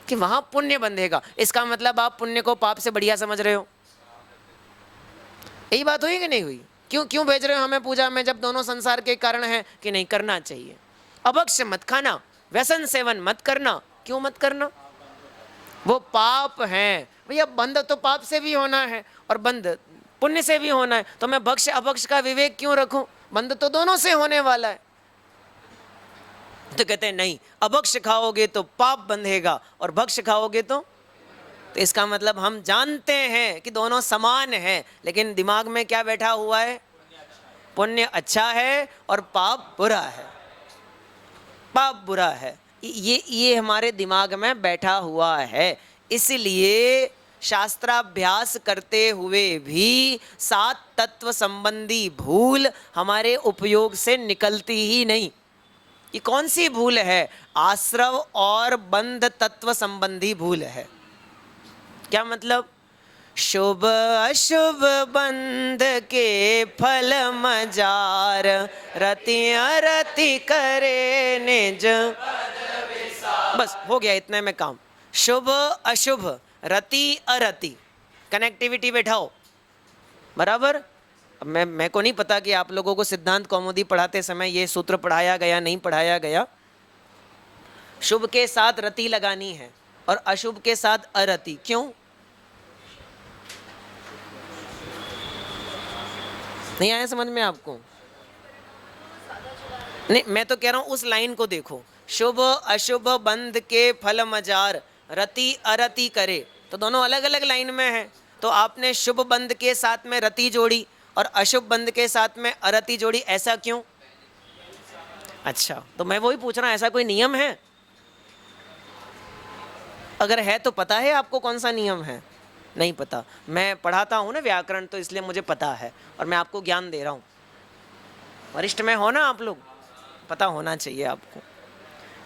कि वहां पुण्य बंधेगा। इसका मतलब आप पुण्य को पाप से बढ़िया समझ रहे हो। यही बात हुई कि नहीं हुई? क्यों क्यों भेज रहे हो हमें पूजा में जब दोनों संसार के कारण है कि नहीं करना चाहिए। अभक्ष्य मत खाना, व्यसन सेवन मत करना, क्यों मत करना? वो पाप है भैया। बंद तो पाप से भी होना है और बंद पुण्य से भी होना है, तो मैं भक्ष्य अभक्ष्य का विवेक क्यों रखूं? बंद तो दोनों से होने वाला है। तो कहते हैं नहीं, अभक्ष्य खाओगे तो पाप बंधेगा और भक्ष्य खाओगे तो इसका मतलब हम जानते हैं कि दोनों समान हैं, लेकिन दिमाग में क्या बैठा हुआ है? पुण्य अच्छा है और पाप बुरा है, पाप बुरा है। ये हमारे दिमाग में बैठा हुआ है। इसलिए शास्त्राभ्यास करते हुए भी 7 तत्व संबंधी भूल हमारे उपयोग से निकलती ही नहीं। ये कौन सी भूल है? आश्रव और बंध तत्व संबंधी भूल है। क्या मतलब? शुभ अशुभ बंध के फल मजार, रति अरति करे निज। बस हो गया, इतने में काम। शुभ अशुभ, रति अरति, कनेक्टिविटी बैठाओ बराबर। अब मैं को नहीं पता कि आप लोगों को सिद्धांत कौमुदी पढ़ाते समय ये सूत्र पढ़ाया गया नहीं पढ़ाया गया। शुभ के साथ रति लगानी है और अशुभ के साथ अरति, क्यों? नहीं आया समझ में आपको? नहीं, मैं तो कह रहा हूं उस लाइन को देखो। शुभ अशुभ बंध के फल मजार, रति अरति करे, तो दोनों अलग अलग लाइन में है। तो आपने शुभ बंध के साथ में रति जोड़ी और अशुभ बंध के साथ में अरति जोड़ी, ऐसा क्यों? अच्छा, तो मैं वही पूछ रहा हूं, ऐसा कोई नियम है? अगर है तो पता है आपको कौन सा नियम है? नहीं पता। मैं पढ़ाता हूं ना व्याकरण, तो इसलिए मुझे पता है और मैं आपको ज्ञान दे रहा हूं। वरिष्ठ में हो ना आप लोग, पता होना चाहिए आपको।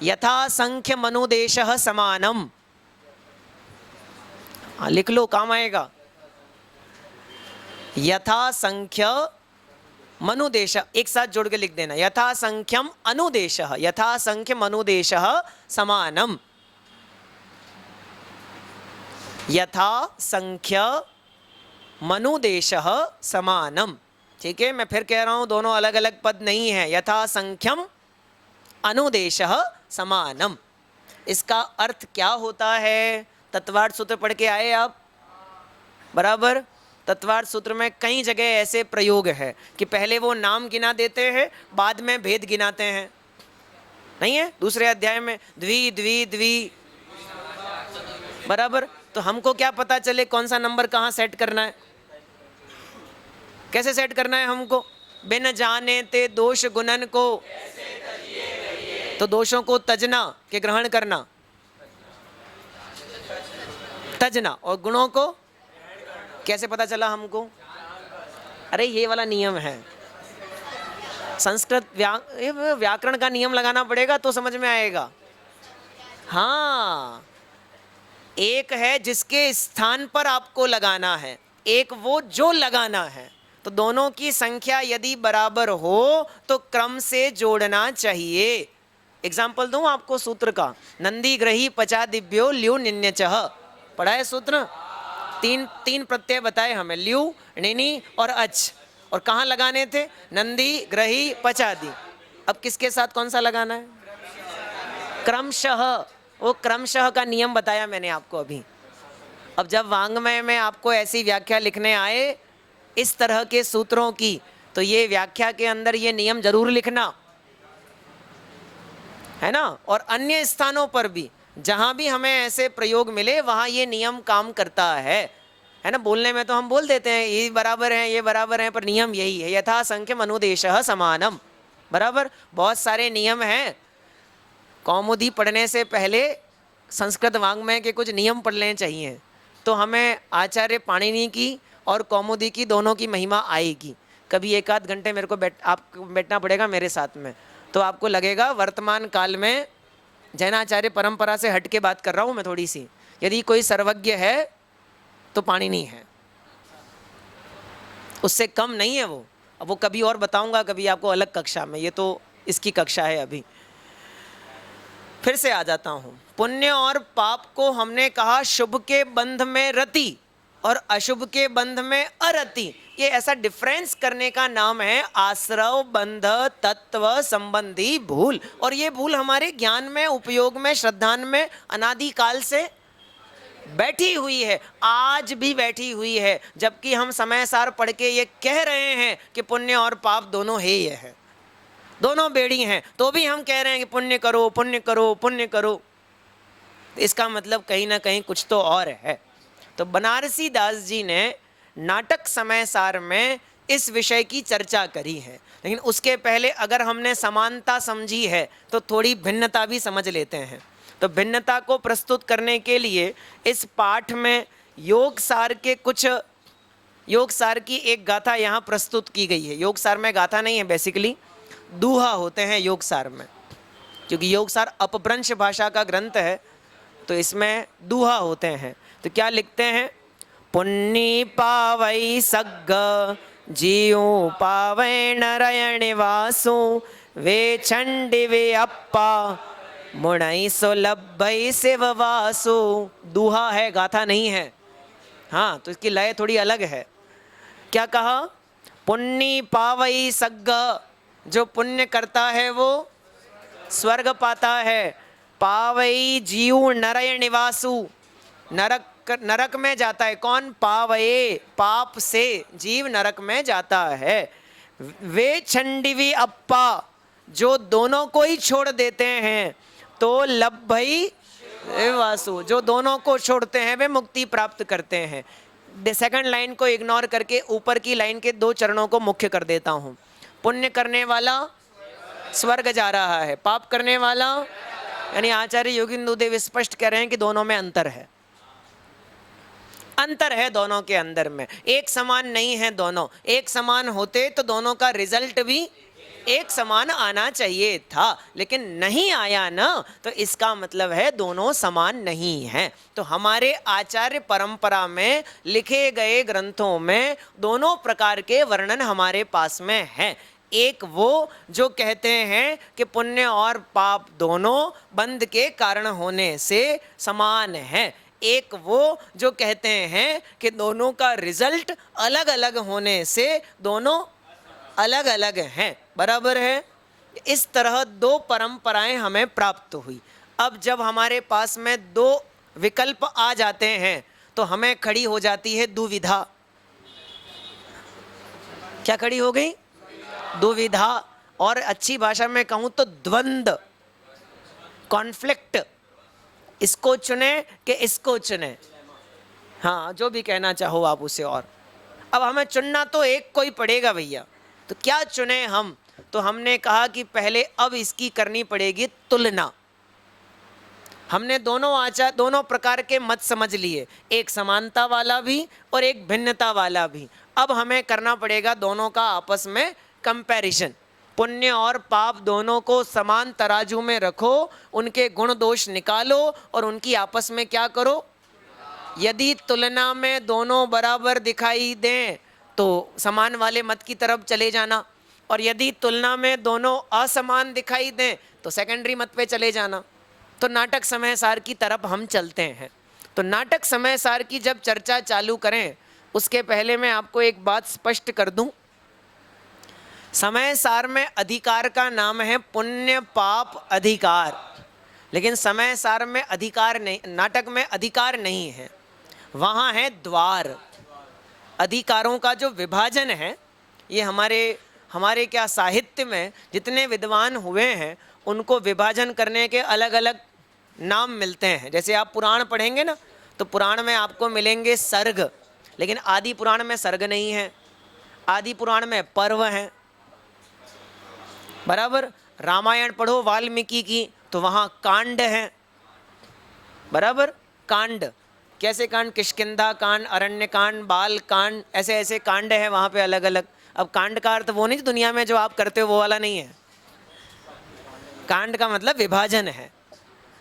यथा संख्य मनुदेशः समानम, लिख लो, काम आएगा। यथा संख्य मनुदेश, एक साथ जोड़ के लिख देना। यथा संख्यम अनुदेशः, यथा संख्य मनुदेशः समानम। यथा संख्य मनुदेशः समानम। ठीक है, मैं फिर कह रहा हूं, दोनों अलग अलग पद नहीं है। यथा संख्यम अनुदेशः समानम, इसका अर्थ क्या होता है? तत्वार्थ सूत्र पढ़ के आए आप बराबर। तत्वार्थ सूत्र में कई जगह ऐसे प्रयोग है कि पहले वो नाम गिना देते हैं, बाद में भेद गिनाते हैं। नहीं है? दूसरे अध्याय में द्वि द्वि द्वि बराबर। तो हमको क्या पता चले कौन सा नंबर कहाँ सेट करना है? कैसे सेट करना है हमको? बिन जाने ते दोष गुणन को, तो दोषों को तजना के ग्रहण करना, तजना, और गुणों को कैसे पता चला हमको? अरे ये वाला नियम है, संस्कृत व्याकरण का नियम लगाना पड़ेगा तो समझ में आएगा। हाँ, एक है जिसके स्थान पर आपको लगाना है, एक वो जो लगाना है। तो दोनों की संख्या यदि बराबर हो तो क्रम से जोड़ना चाहिए। एग्जाम्पल दूं आपको सूत्र का। नंदी ग्रही पचा दिव्यो ल्यू निन्यचः, पढ़ा है सूत्र? तीन प्रत्यय बताए हमें, ल्यू, निनी और अच, और कहाँ लगाने थे? नंदी ग्रही पचादि। अब किसके साथ कौन सा लगाना है? क्रमशः। वो क्रमशः का नियम बताया मैंने आपको अभी। अब जब वांग्मय में आपको ऐसी व्याख्या लिखने आए इस तरह के सूत्रों की, तो ये व्याख्या के अंदर ये नियम जरूर लिखना है ना। और अन्य स्थानों पर भी जहां भी हमें ऐसे प्रयोग मिले वहां ये नियम काम करता है ना। बोलने में तो हम बोल देते हैं ये बराबर है, ये बराबर है, पर नियम यही है, यथा संख्यम अनुदेशः समानम बराबर। बहुत सारे नियम हैं। कौमुदी पढ़ने से पहले संस्कृत वांग्मय के कुछ नियम पढ़ लेने चाहिए, तो हमें आचार्य पाणिनि की और कौमुदी की दोनों की महिमा आएगी। कभी एक आध घंटे मेरे को आपको बैठना पड़ेगा मेरे साथ में, तो आपको लगेगा वर्तमान काल में जैनाचार्य परंपरा से हट के बात कर रहा हूँ मैं थोड़ी सी। यदि कोई सर्वज्ञ है तो पाणिनि है। उससे कम नहीं है वो। अब वो कभी और बताऊंगा, कभी आपको अलग कक्षा में, ये तो इसकी कक्षा है अभी। फिर से आ जाता हूँ, पुण्य और पाप को हमने कहा शुभ के बंध में रति और अशुभ के बंध में अरति। ये ऐसा डिफरेंस करने का नाम है आश्रव बंध तत्व संबंधी भूल। और ये भूल हमारे ज्ञान में, उपयोग में, श्रद्धान में अनादिकाल से बैठी हुई है, आज भी बैठी हुई है। जबकि हम समय सार पढ़ के ये कह रहे हैं कि पुण्य और पाप दोनों है, ये है, दोनों बेड़ी हैं, तो भी हम कह रहे हैं कि पुण्य करो, पुण्य करो, पुण्य करो। इसका मतलब कहीं ना कहीं कुछ तो और है। तो बनारसी दास जी ने नाटक समय सार में इस विषय की चर्चा करी है। लेकिन उसके पहले अगर हमने समानता समझी है तो थोड़ी भिन्नता भी समझ लेते हैं। तो भिन्नता को प्रस्तुत करने के लिए इस पाठ में योग सार के कुछ, योग सार की एक गाथा यहाँ प्रस्तुत की गई है। योग सार में गाथा नहीं है, बेसिकली दूहा होते हैं योग सार में, क्योंकि योग सार अपभ्रंश भाषा का ग्रंथ है, तो इसमें दूहा होते हैं। तो क्या लिखते हैं, पुण्य पावई सग्ग जीव पावै नरयण वासु वे चंडी वे अप्पा मुड़ई सो लब्बई शिव वासु। दूहा है, गाथा नहीं है। हाँ, तो इसकी लय थोड़ी अलग है। क्या कहा, पुण्य पावई सग्ग, जो पुण्य करता है वो स्वर्ग पाता है। पावई जीव नरय निवासु, नरक में जाता है। कौन, पावये, पाप से जीव नरक में जाता है। वे छंडिवी अप्पा, जो दोनों को ही छोड़ देते हैं, तो लब्भई वासु, जो दोनों को छोड़ते हैं वे मुक्ति प्राप्त करते हैं। सेकंड लाइन को इग्नोर करके ऊपर की लाइन के 2 चरणों को मुख्य कर देता हूं। पुण्य करने वाला स्वर्ग जा रहा है, पाप करने वाला, यानी आचार्य योगिंदु देव स्पष्ट कह रहे हैं कि दोनों में अंतर है। अंतर है दोनों के अंदर में, एक समान नहीं है दोनों। एक समान होते तो दोनों का रिजल्ट भी एक समान आना चाहिए था, लेकिन नहीं आया ना, तो इसका मतलब है दोनों समान नहीं हैं। तो हमारे आचार्य परंपरा में लिखे गए ग्रंथों में दोनों प्रकार के वर्णन हमारे पास में हैं। एक वो जो कहते हैं कि पुण्य और पाप दोनों बंध के कारण होने से समान है। एक वो जो कहते हैं कि दोनों का रिजल्ट अलग अलग होने से दोनों अलग अलग हैं। बराबर है। इस तरह 2 परंपराएं हमें प्राप्त हुई। अब जब हमारे पास में 2 विकल्प आ जाते हैं तो हमें खड़ी हो जाती है दुविधा। क्या खड़ी हो गई, दुविधा, और अच्छी भाषा में कहूं तो द्वंद्व, कॉन्फ्लिक्ट। इसको चुने कि इसको चुने, हाँ जो भी कहना चाहो आप उसे। और अब हमें चुनना तो एक को ही पड़ेगा भैया, तो क्या चुने हम। तो हमने कहा कि पहले अब इसकी करनी पड़ेगी तुलना। हमने दोनों प्रकार के मत समझ लिए, एक समानता वाला भी और एक भिन्नता वाला भी। अब हमें करना पड़ेगा दोनों का आपस में कंपैरिजन। पुण्य और पाप दोनों को समान तराजू में रखो, उनके गुण दोष निकालो और उनकी आपस में क्या करो। यदि तुलना में दोनों बराबर दिखाई दें तो समान वाले मत की तरफ चले जाना, और यदि तुलना में दोनों असमान दिखाई दें तो सेकेंडरी मत पे चले जाना। तो नाटक समय सार की तरफ हम चलते हैं। तो नाटक समय सार की जब चर्चा चालू करें उसके पहले मैं आपको एक बात स्पष्ट कर दूं। समय सार में अधिकार का नाम है पुण्य पाप अधिकार, लेकिन समय सार में अधिकार नहीं, नाटक में अधिकार नहीं है, वहाँ है द्वार। अधिकारों का जो विभाजन है, ये हमारे क्या साहित्य में जितने विद्वान हुए हैं उनको विभाजन करने के अलग अलग नाम मिलते हैं। जैसे आप पुराण पढ़ेंगे ना, तो पुराण में आपको मिलेंगे सर्ग, लेकिन आदि पुराण में सर्ग नहीं है, आदि पुराण में पर्व हैं। बराबर। रामायण पढ़ो वाल्मीकि की, तो वहाँ कांड हैं। बराबर। कांड, कैसे कांड, किष्किंधा कांड, अरण्य कांड, बाल कांड, ऐसे ऐसे कांड है वहाँ पे अलग अलग। अब कांड का अर्थ वो नहीं दुनिया में जो आप करते हो वो वाला नहीं है, कांड का मतलब विभाजन है।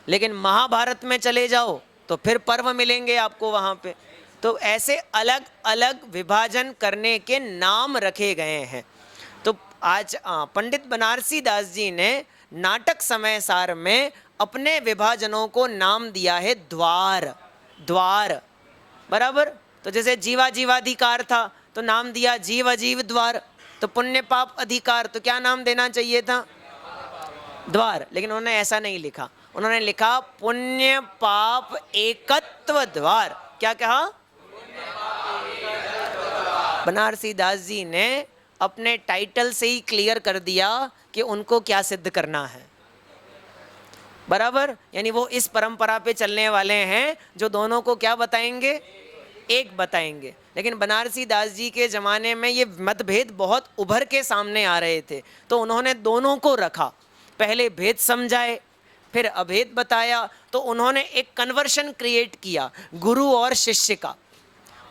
लेकिन महाभारत में चले जाओ तो फिर पर्व मिलेंगे आपको वहाँ पे। तो ऐसे अलग अलग विभाजन करने के नाम रखे गए हैं। तो आज पंडित बनारसी दास जी ने नाटक समय सार में अपने विभाजनों को नाम दिया है द्वार। द्वार बराबर। तो जैसे जीवा जीवाधिकार था तो नाम दिया जीव अजीव द्वार। तो पुण्य पाप अधिकार तो क्या नाम देना चाहिए था? द्वार। लेकिन उन्होंने ऐसा नहीं लिखा, उन्होंने लिखा पुण्य पाप एकत्व द्वार। क्या कहा? बनारसी दास जी ने अपने टाइटल से ही क्लियर कर दिया कि उनको क्या सिद्ध करना है। बराबर। यानी वो इस परंपरा पे चलने वाले हैं जो दोनों को क्या बताएंगे? एक बताएंगे। लेकिन बनारसी दास जी के ज़माने में ये मतभेद बहुत उभर के सामने आ रहे थे, तो उन्होंने दोनों को रखा। पहले भेद समझाए, फिर अभेद बताया। तो उन्होंने एक कन्वर्शन क्रिएट किया गुरु और शिष्य का,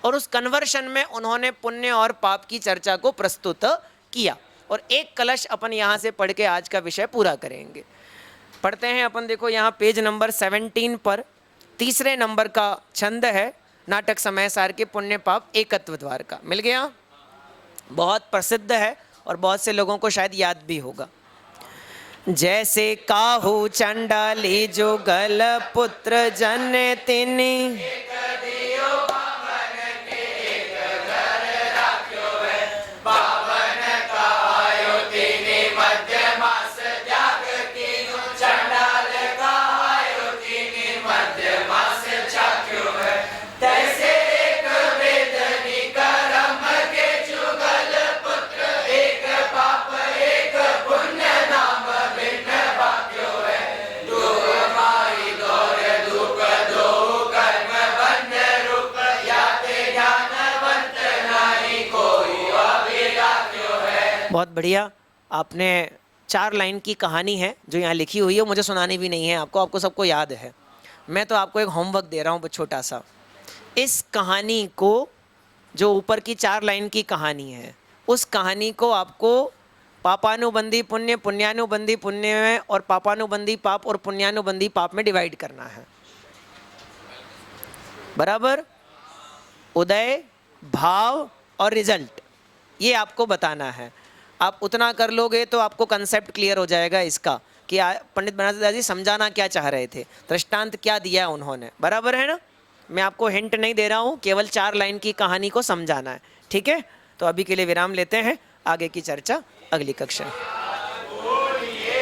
और उस कन्वर्शन में उन्होंने पुण्य और पाप की चर्चा को प्रस्तुत किया। और एक कलश अपन यहाँ से पढ़ के आज का विषय पूरा करेंगे। पढ़ते हैं अपन। देखो यहाँ पेज नंबर 17 पर तीसरे नंबर का छंद है नाटक समय सार के पुण्य पाप एकत्व द्वार का। मिल गया? बहुत प्रसिद्ध है और बहुत से लोगों को शायद याद भी होगा। जैसे काहू चंडाली जुगल पुत्र जन तिनि, बहुत बढ़िया। आपने 4 लाइन की कहानी है जो यहाँ लिखी हुई है, मुझे सुनानी भी नहीं है आपको सबको याद है। मैं तो आपको एक होमवर्क दे रहा हूँ छोटा सा। इस कहानी को, जो ऊपर की 4 लाइन की कहानी है, उस कहानी को आपको पापानुबंधी पुण्य, पुण्यानुबंधी पुण्य में और पापानुबंधी पाप और पुण्यानुबंधी पाप में डिवाइड करना है। बराबर। उदय, भाव और रिजल्ट, ये आपको बताना है। आप उतना कर लोगे तो आपको कंसेप्ट क्लियर हो जाएगा इसका कि पंडित बनारसी दास जी समझाना क्या चाह रहे थे, दृष्टांत क्या दिया उन्होंने। बराबर है ना? मैं आपको हिंट नहीं दे रहा हूँ, केवल 4 लाइन की कहानी को समझाना है। ठीक है? तो अभी के लिए विराम लेते हैं, आगे की चर्चा अगली कक्षा में।